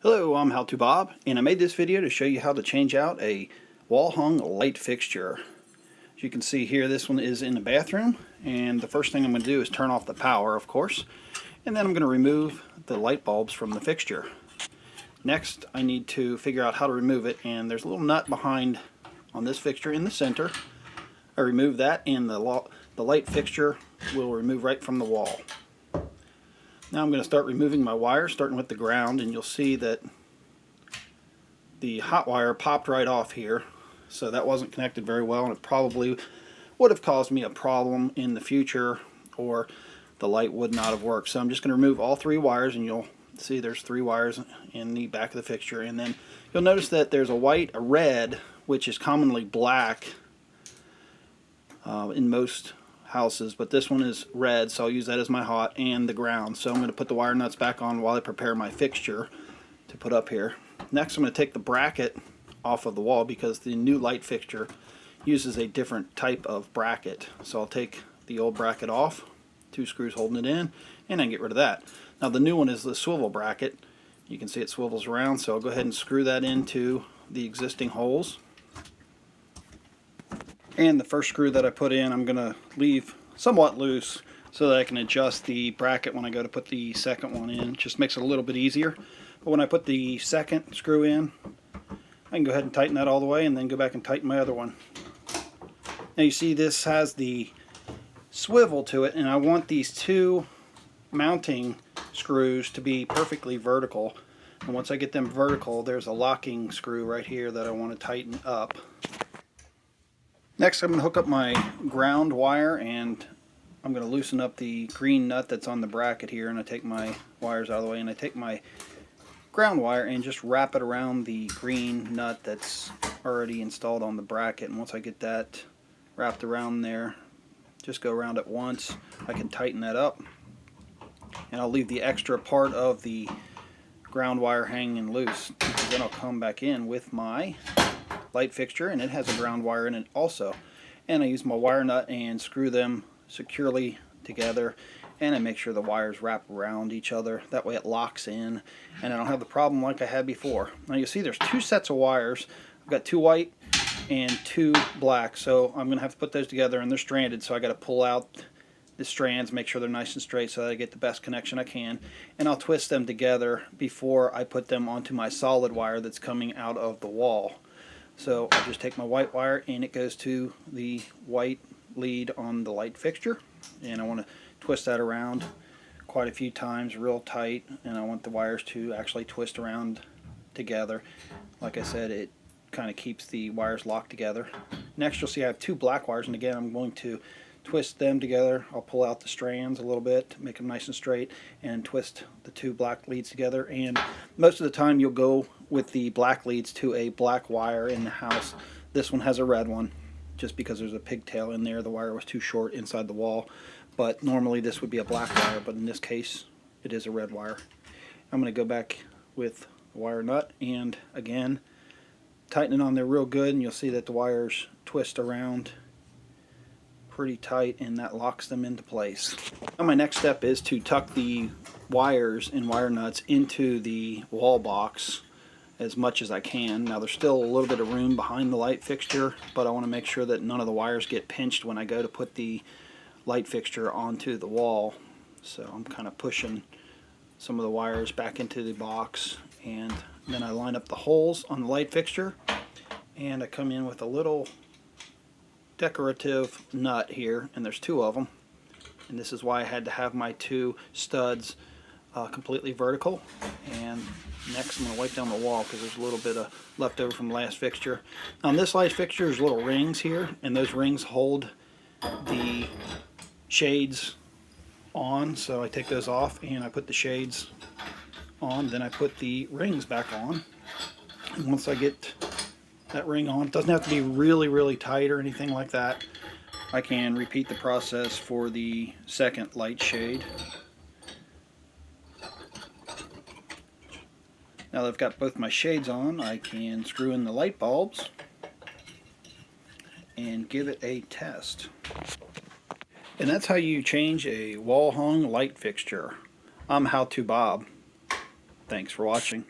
Hello, I'm How To Bob, and I made this video to show you how to change out a wall-hung light fixture. As you can see here, this one is in the bathroom, and the first thing I'm going to do is turn off the power, of course, and then I'm going to remove the light bulbs from the fixture. Next, I need to figure out how to remove it, and there's a little nut behind on this fixture in the center. I remove that, and the light fixture will remove right from the wall. Now I'm going to start removing my wires, starting with the ground, and you'll see that the hot wire popped right off here, so that wasn't connected very well, and it probably would have caused me a problem in the future, or the light would not have worked. So I'm just going to remove all three wires, and you'll see there's three wires in the back of the fixture, and then you'll notice that there's a white, a red, which is commonly black in most houses, but this one is red, so I'll use that as my hot, and the ground. So I'm going to put the wire nuts back on while I prepare my fixture to put up here. Next, I'm going to take the bracket off of the wall because the new light fixture uses a different type of bracket. So I'll take the old bracket off, two screws holding it in, and then get rid of that. Now the new one is the swivel bracket. You can see it swivels around, so I'll go ahead and screw that into the existing holes. And the first screw that I put in, I'm going to leave somewhat loose so that I can adjust the bracket when I go to put the second one in. It just makes it a little bit easier. But when I put the second screw in, I can go ahead and tighten that all the way and then go back and tighten my other one. Now you see this has the swivel to it, and I want these two mounting screws to be perfectly vertical. And once I get them vertical, there's a locking screw right here that I want to tighten up. Next, I'm going to hook up my ground wire, and I'm going to loosen up the green nut that's on the bracket here, and I take my wires out of the way, and I take my ground wire and just wrap it around the green nut that's already installed on the bracket. And once I get that wrapped around there, just go around it once, I can tighten that up, and I'll leave the extra part of the ground wire hanging loose, because then I'll come back in with my light fixture, and it has a ground wire in it also, and I use my wire nut and screw them securely together, and I make sure the wires wrap around each other. That way it locks in and I don't have the problem like I had before. Now you see there's two sets of wires. I've got two white and two black, so I'm gonna have to put those together, and they're stranded, so I got to pull out the strands, make sure they're nice and straight so that I get the best connection I can, and I'll twist them together before I put them onto my solid wire that's coming out of the wall. So I just take my white wire, and it goes to the white lead on the light fixture, and I want to twist that around quite a few times real tight, and I want the wires to actually twist around together. Like I said, it kind of keeps the wires locked together. Next, you'll see I have two black wires, and again I'm going to twist them together. I'll pull out the strands a little bit, make them nice and straight, and twist the two black leads together. And most of the time you'll go with the black leads to a black wire in the house. This one has a red one just because there's a pigtail in there. The wire was too short inside the wall, but normally this would be a black wire, but in this case it is a red wire. I'm going to go back with the wire nut, and again tighten it on there real good, and you'll see that the wires twist around pretty tight, and that locks them into place. Now my next step is to tuck the wires and wire nuts into the wall box as much as I can. Now there's still a little bit of room behind the light fixture, but I want to make sure that none of the wires get pinched when I go to put the light fixture onto the wall. So I'm kind of pushing some of the wires back into the box, and then I line up the holes on the light fixture, and I come in with a little decorative nut here, and there's two of them, and this is why I had to have my two studs completely vertical. And next I'm going to wipe down the wall because there's a little bit of leftover from the last fixture. On this light fixture there's little rings here, and those rings hold the shades on, so I take those off and I put the shades on, then I put the rings back on, and once I get that ring on, it doesn't have to be really tight or anything like that. I can repeat the process for the second light shade. Now that I've got both my shades on, I can screw in the light bulbs and give it a test. And that's how you change a wall hung light fixture. I'm How To Bob. Thanks for watching.